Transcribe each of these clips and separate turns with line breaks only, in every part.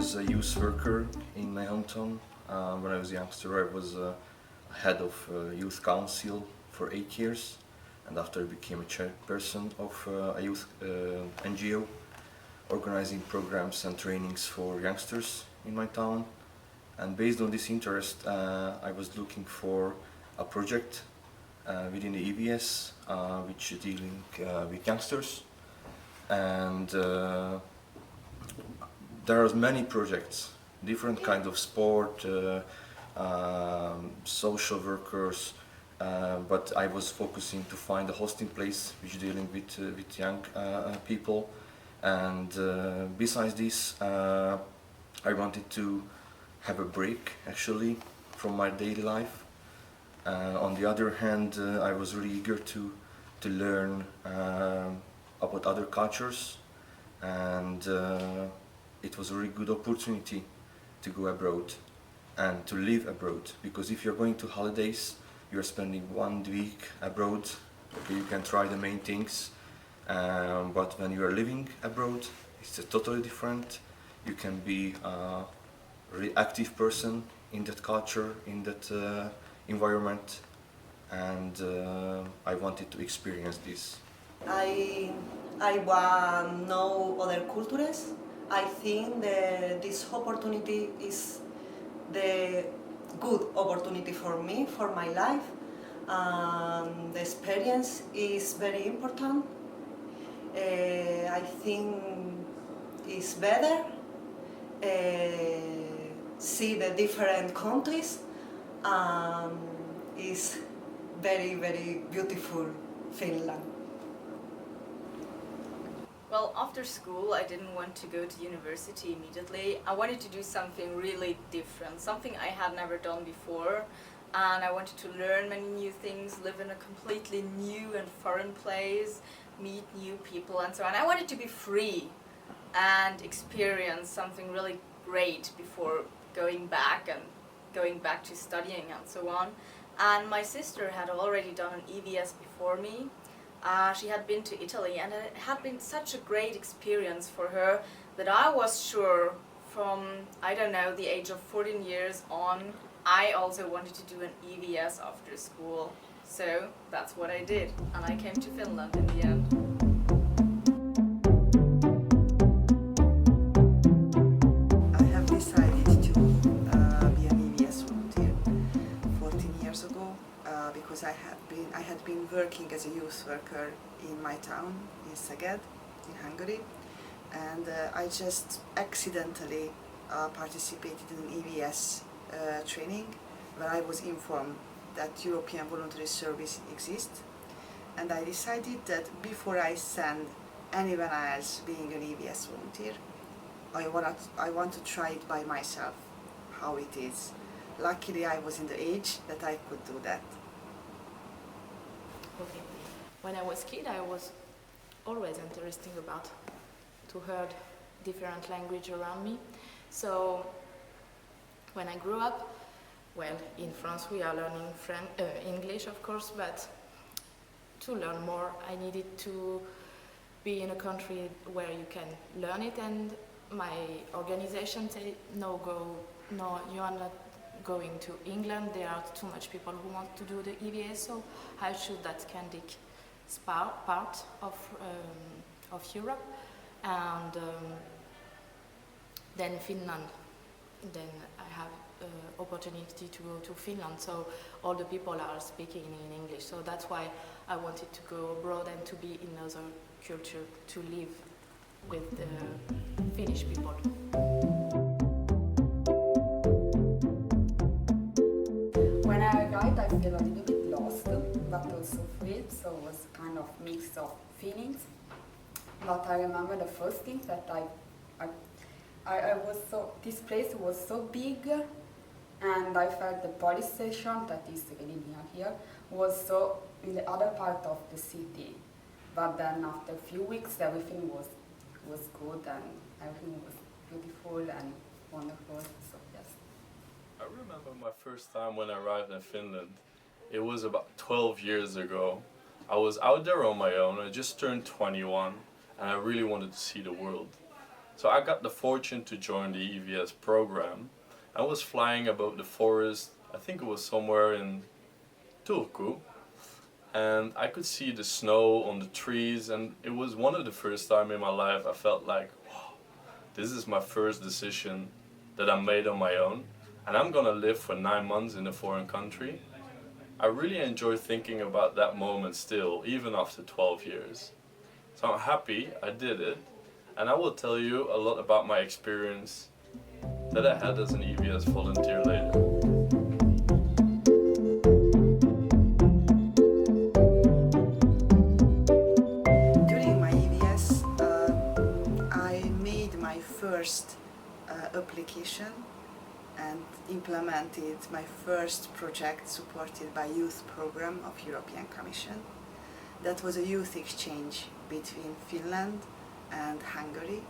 was a youth worker in my hometown. When I was a youngster, I was head of youth council for 8 years, and after I became a chairperson of a youth NGO, organizing programs and trainings for youngsters in my town. And based on this interest, I was looking for a project within the EVS, which is dealing with youngsters. And there are many projects, different kinds of sport, social workers, but I was focusing to find a hosting place which is dealing with young people. And besides this, I wanted to have a break actually from my daily life. On the other hand, I was really eager to learn about other cultures, and it was a really good opportunity to go abroad and to live abroad, because if you're going to holidays, you're spending 1 week abroad, okay, you can try the main things, but when you are living abroad, it's totally different. You can be a really active person in that culture, in that environment, and I wanted to experience this.
I want to know other cultures. I think that this opportunity is the good opportunity for me, for my life. The experience is very important. I think it's better see the different countries. It's very, very beautiful Finland.
Well, after school, I didn't want to go to university immediately. I wanted to do something really different, something I had never done before. And I wanted to learn many new things, live in a completely new and foreign place, meet new people and so on. I wanted to be free and experience something really great before going back to studying and so on. And my sister had already done an EVS before me. She had been to Italy, and it had been such a great experience for her that I was sure from, I don't know, the age of 14 years on, I also wanted to do an EVS after school. So that's what I did, and I came to Finland in the end.
I have decided to be an EVS volunteer 14 years ago because I had been working as a youth worker in my town in Szeged, in Hungary, and I just accidentally participated in an EVS training where I was informed that European Voluntary Service exists, and I decided that before I send anyone else being an EVS volunteer, I want to try it by myself, how it is. Luckily I was in the age that I could do that.
Okay. When I was a kid, I was always interested to hear different language around me. So when I grew up, well, in France we are learning English, of course, but to learn more, I needed to be in a country where you can learn it, and my organization said, no, you are not going to England, there are too much people who want to do the EVS, so I choose that Scandic part of Europe, and then Finland. Then I have opportunity to go to Finland, so all the people are speaking in English, so that's why I wanted to go abroad and to be in another culture, to live with the Finnish people.
When I arrived, I feel a little bit lost, but also free, so it was kind of mix of feelings. But I remember the first thing that I was this place was so big, and I felt the police station, that is really near here, was so in the other part of the city. But then after a few weeks, everything was good, and everything was beautiful and wonderful, so yes.
I remember my first time when I arrived in Finland. It was about 12 years ago. I was out there on my own. I just turned 21, and I really wanted to see the world. So I got the fortune to join the EVS program. I was flying above the forest, I think it was somewhere in Turku, and I could see the snow on the trees, and it was one of the first time in my life I felt like, wow, this is my first decision that I made on my own, and I'm gonna live for 9 months in a foreign country. I really enjoy thinking about that moment still, even after 12 years. So I'm happy I did it, and I will tell you a lot about my experience that I had as an EVS volunteer later.
During my EVS, I made my first application and implemented my first project supported by youth program of European Commission. That was a youth exchange between Finland and Hungary.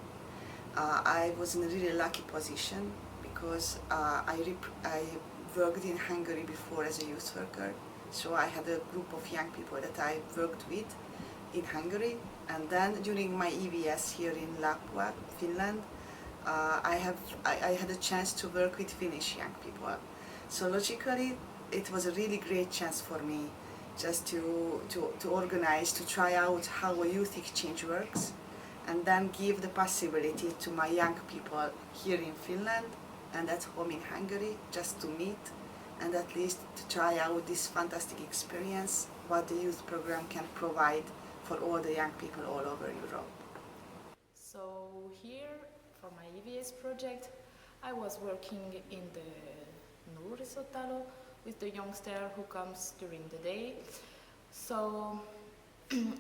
I was in a really lucky position because I worked in Hungary before as a youth worker, so I had a group of young people that I worked with in Hungary, and then during my EVS here in Lapua, Finland, I had a chance to work with Finnish young people. So logically, it was a really great chance for me just to organize, to try out how a youth exchange works, and then give the possibility to my young people here in Finland and at home in Hungary just to meet and at least to try out this fantastic experience, what the youth program can provide for all the young people all over Europe.
So here, for my EVS project, I was working in the Nuorisotalo with the youngster who comes during the day. So,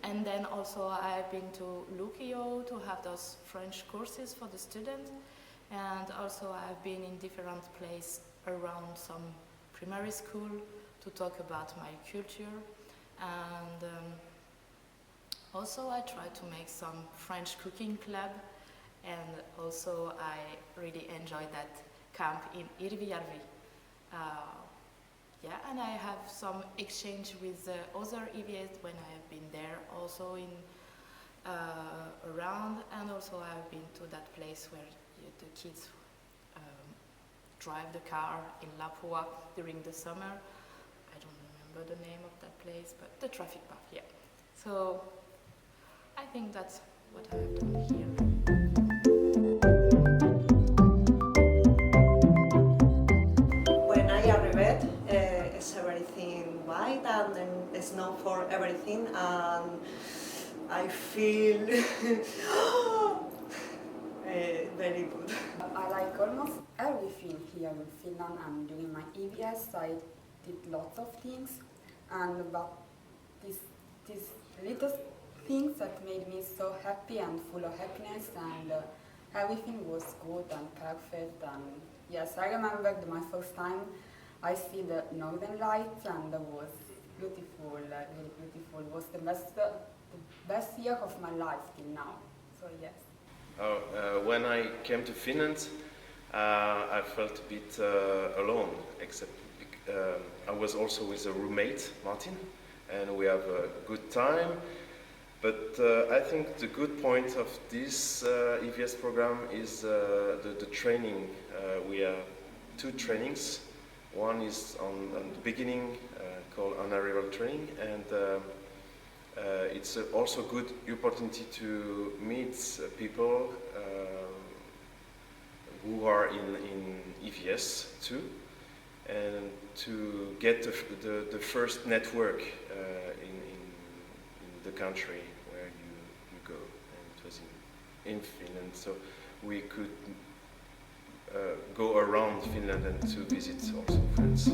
and then also I've been to Lukio to have those French courses for the students, and also I've been in different places around some primary school to talk about my culture, and also I try to make some French cooking club, and also I really enjoyed that camp in Irvijärvi. Yeah, and I have some exchange with other EVS when I have been there, also in around, and also I have been to that place where the kids drive the car in Lapua during the summer. I don't remember the name of that place, but the traffic park, yeah. So I think that's what I have done here.
When I arrived, it's everything white and snow for everything, and I feel very good.
I like almost everything here in Finland, and during my EVS I did lots of things, and but these little things that made me so happy and full of happiness, and everything was good and perfect. And yes, I remember my first time I see the northern lights, and it was beautiful, really beautiful. It was the best year of my life till now. So yes.
When I came to Finland, I felt a bit alone, except I was also with a roommate, Martin, and we have a good time. But I think the good point of this EVS program is the training. We have 2 trainings. One is on the beginning, called on-arrival training, and it's also a good opportunity to meet people who are in EVS too, and to get the first network in the country where you go. And it was in Finland, so we could go around Finland and to visit also friends.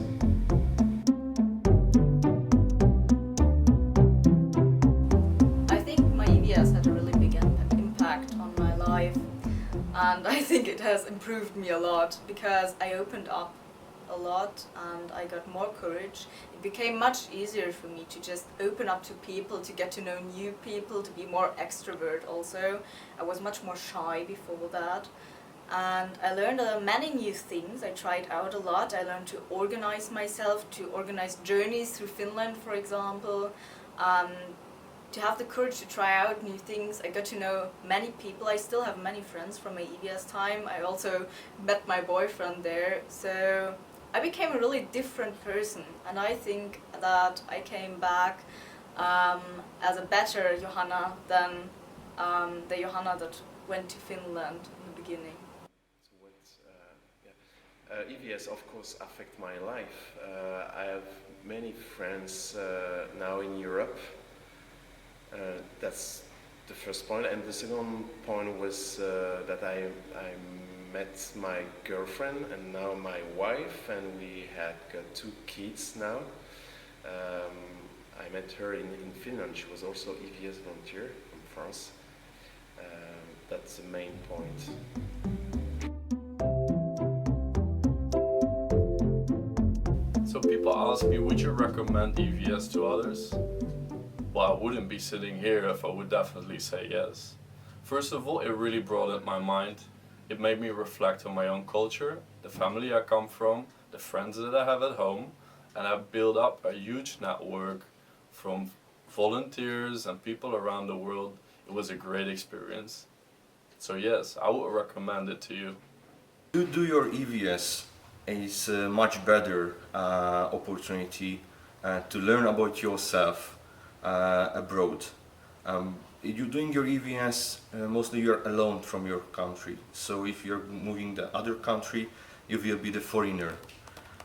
I think my EVS had a really big impact on my life, and I think it has improved me a lot because I opened up a lot and I got more courage. It became much easier for me to just open up to people, to get to know new people, to be more extrovert also. I was much more shy before that. And I learned many new things. I tried out a lot. I learned to organize myself, to organize journeys through Finland, for example. to have the courage to try out new things. I got to know many people. I still have many friends from my EVS time. I also met my boyfriend there. So I became a really different person, and I think that I came back as a better Johanna than the Johanna that went to Finland in the beginning.
So EVS of course affect my life. I have many friends now in Europe. That's the first point, and the second point was that I met my girlfriend and now my wife, and we had got 2 kids now. I met her in Finland. She was also EVS volunteer from France. That's the main point.
So people ask me, would you recommend EVS to others? Well, I wouldn't be sitting here if I would definitely say yes. First of all, it really broadened my mind. It made me reflect on my own culture, the family I come from, the friends that I have at home, and I built up a huge network from volunteers and people around the world. It was a great experience. So yes, I would recommend it to you.
To do your EVS is a much better opportunity to learn about yourself abroad. You're doing your EVS, mostly you're alone from your country. So if you're moving to other country, you will be the foreigner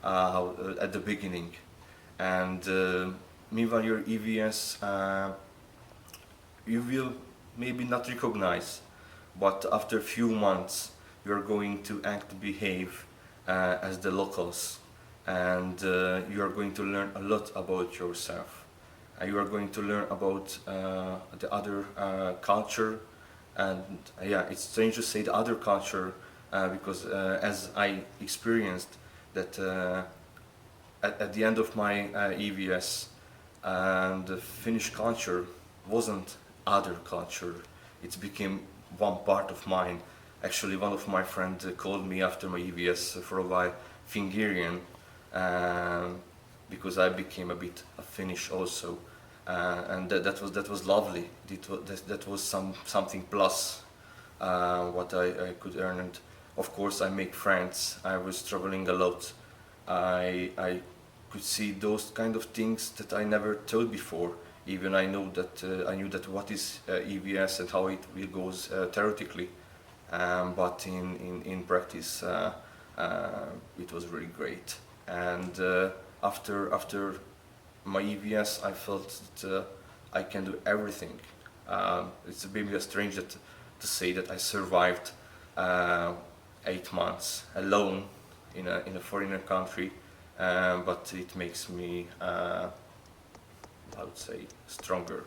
at the beginning. And meanwhile your EVS, you will maybe not recognize, but after a few months you're going to act, behave as the locals, and you are going to learn a lot about yourself. You are going to learn about the other culture, and it's strange to say the other culture because as I experienced that at the end of my EVS, the Finnish culture wasn't other culture, it became one part of mine. Actually, one of my friends called me after my EVS for a while Fingerian, because I became a bit Finnish also, and that was lovely. That was something plus what I could earn, and of course I make friends. I was traveling a lot. I could see those kind of things that I never thought before. Even I knew that what is EVS and how it will goes theoretically, but in practice it was really great. And after my EVS, I felt that I can do everything. It's maybe strange to say that I survived 8 months alone in a foreign country, but it makes me I would say stronger.